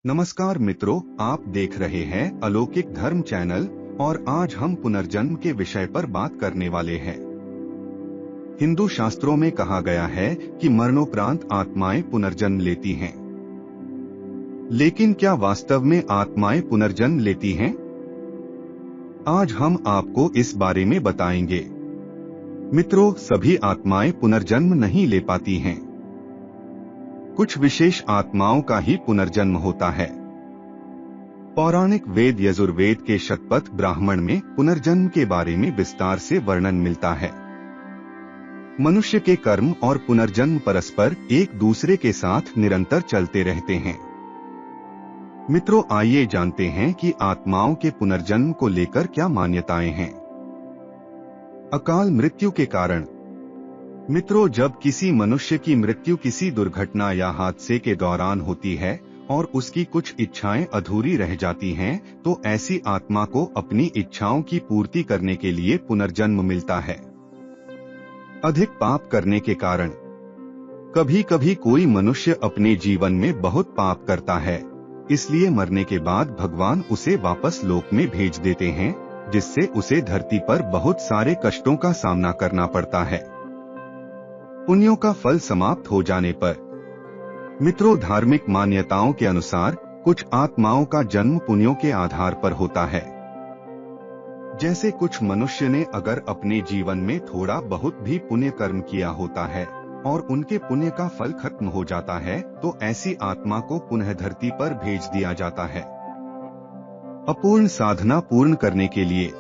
नमस्कार मित्रों, आप देख रहे हैं अलौकिक धर्म चैनल और आज हम पुनर्जन्म के विषय पर बात करने वाले हैं। हिंदू शास्त्रों में कहा गया है कि मरणोपरांत आत्माएं पुनर्जन्म लेती हैं। लेकिन क्या वास्तव में आत्माएं पुनर्जन्म लेती हैं? आज हम आपको इस बारे में बताएंगे। मित्रों, सभी आत्माएं पुनर्जन्म नहीं ले पाती हैं। कुछ विशेष आत्माओं का ही पुनर्जन्म होता है। पौराणिक वेद यजुर्वेद के शतपथ ब्राह्मण में पुनर्जन्म के बारे में विस्तार से वर्णन मिलता है। मनुष्य के कर्म और पुनर्जन्म परस्पर एक दूसरे के साथ निरंतर चलते रहते हैं। मित्रों, आइए जानते हैं कि आत्माओं के पुनर्जन्म को लेकर क्या मान्यताएं हैं। अकाल मृत्यु के कारण। मित्रों, जब किसी मनुष्य की मृत्यु किसी दुर्घटना या हादसे के दौरान होती है और उसकी कुछ इच्छाएं अधूरी रह जाती हैं, तो ऐसी आत्मा को अपनी इच्छाओं की पूर्ति करने के लिए पुनर्जन्म मिलता है। अधिक पाप करने के कारण। कभी कभी कोई मनुष्य अपने जीवन में बहुत पाप करता है, इसलिए मरने के बाद भगवान उसे वापस लोक में भेज देते हैं, जिससे उसे धरती पर बहुत सारे कष्टों का सामना करना पड़ता है। पुण्यों का फल समाप्त हो जाने पर। मित्रों, धार्मिक मान्यताओं के अनुसार कुछ आत्माओं का जन्म पुण्यों के आधार पर होता है। जैसे कुछ मनुष्य ने अगर अपने जीवन में थोड़ा बहुत भी पुण्य कर्म किया होता है और उनके पुण्य का फल खत्म हो जाता है, तो ऐसी आत्मा को पुनः धरती पर भेज दिया जाता है अपूर्ण साधना पूर्ण करने के लिए।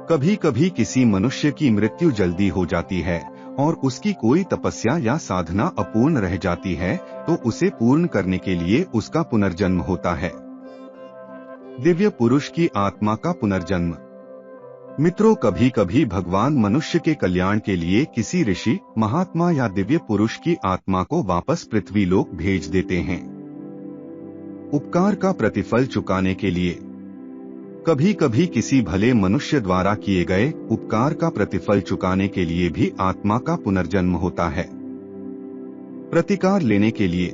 कभी कभी किसी मनुष्य की मृत्यु जल्दी हो जाती है और उसकी कोई तपस्या या साधना अपूर्ण रह जाती है, तो उसे पूर्ण करने के लिए उसका पुनर्जन्म होता है। दिव्य पुरुष की आत्मा का पुनर्जन्म। मित्रों, कभी कभी भगवान मनुष्य के कल्याण के लिए किसी ऋषि, महात्मा या दिव्य पुरुष की आत्मा को वापस पृथ्वी लोक भेज देते हैं, उपकार का प्रतिफल चुकाने के लिए। कभी कभी किसी भले मनुष्य द्वारा किए गए उपकार का प्रतिफल चुकाने के लिए भी आत्मा का पुनर्जन्म होता है। प्रतिकार लेने के लिए।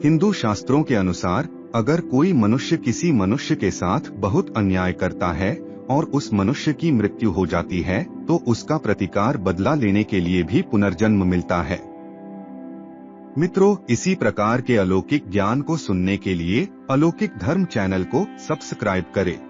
हिंदू शास्त्रों के अनुसार अगर कोई मनुष्य किसी मनुष्य के साथ बहुत अन्याय करता है और उस मनुष्य की मृत्यु हो जाती है, तो उसका प्रतिकार बदला लेने के लिए भी पुनर्जन्म मिलता है। मित्रों, इसी प्रकार के अलौकिक ज्ञान को सुनने के लिए अलौकिक धर्म चैनल को सब्सक्राइब करें।